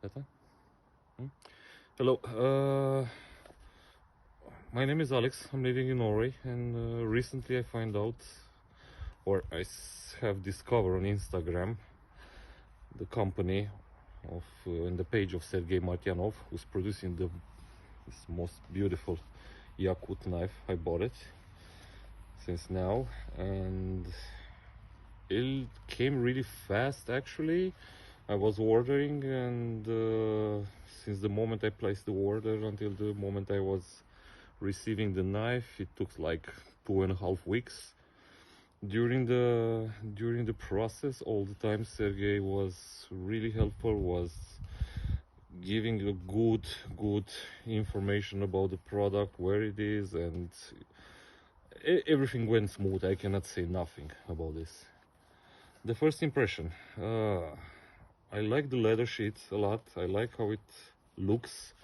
Better? Hello, my name is Alex. I'm living in Norway, and recently I find out, or have discovered on Instagram, the company of and the page of Sergei Martyanov, who's producing this most beautiful Yakut knife. I bought it since now, and it came really fast actually. I was ordering, and since the moment I placed the order until the moment I was receiving the knife, it took like 2.5 weeks. During the process, all the time Sergei was really helpful, was giving a good information about the product, where it is, and everything went smooth. I cannot say nothing about this. The first impression, I like the leather sheets a lot. I like how it looks.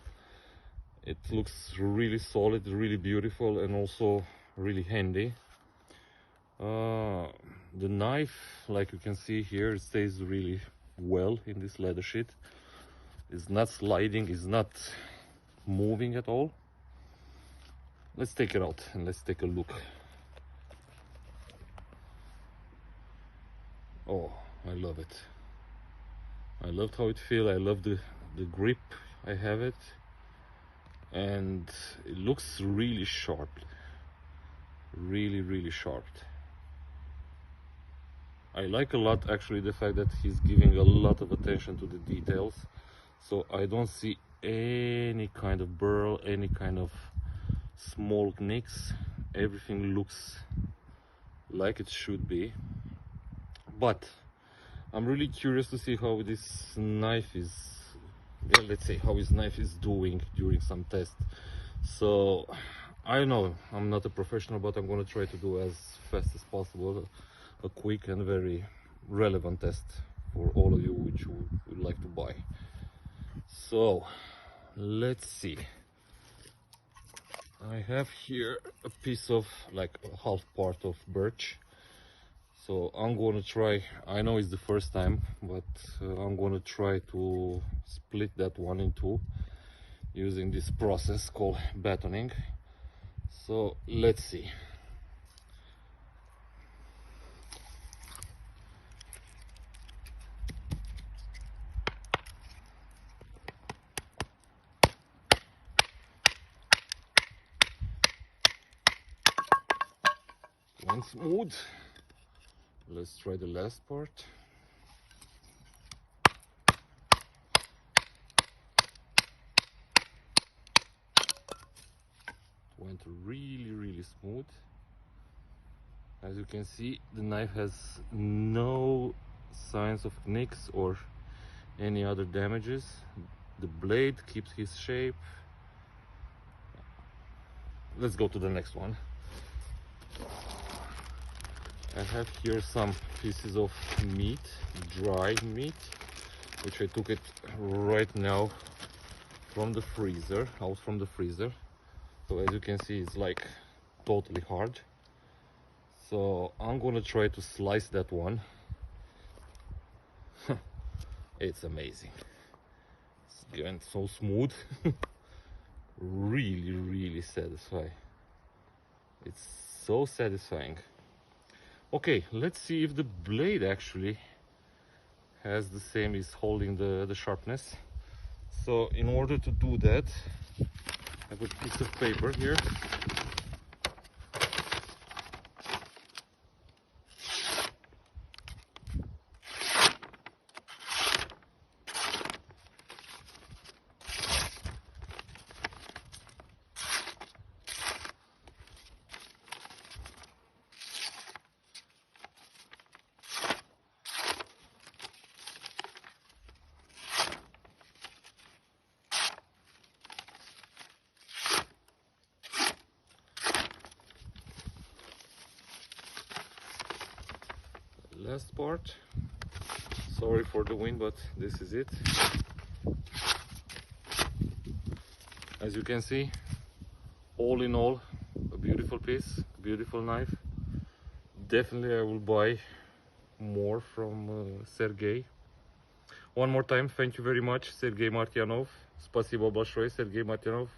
It looks really solid, really beautiful, and also really handy. The knife, like you can see here, it stays really well in this leather sheet. It's not sliding, it's not moving at all. Let's take it out and let's take a look. Oh, I love it. I loved how it feels. I love the grip I have it, and it looks really sharp, really sharp. I like a lot actually the fact that he's giving a lot of attention to the details, so I don't see any kind of burl, any kind of small nicks. Everything looks like it should be. But I'm really curious to see how this knife is, well, let's say how his knife is doing during some test. So I know I'm not a professional, but I'm going to try to do as fast as possible a quick and very relevant test for all of you which would like to buy. So let's see. I have here a piece of like a half part of birch. So I'm going to try, I know it's the first time, but I'm going to try to split that one in two using this process called Batoning. So let's see. Went smooth. Let's try the last part. Went really smooth. As you can see, the knife has no signs of nicks or any other damages. The blade keeps his shape. Let's go to the next one. I have here some pieces of meat, dry meat, which I took it right now from the freezer, out from the freezer. So as you can see, it's like totally hard. So I'm gonna try to slice that one. It's amazing. It's going so smooth. really satisfying. It's so satisfying. Okay, let's see if the blade actually has the same, is holding the sharpness. So in order to do that, I have a piece of paper here. Last part. Sorry for the wind, but this is it. As you can see, all in all, a beautiful piece, beautiful knife. Definitely I will buy more from Sergei. One more time, thank you very much, Sergey Martyanov. Спасибо большое, Sergey Martyanov.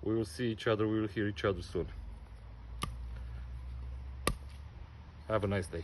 We will see each other, we will hear each other soon. Have a nice day.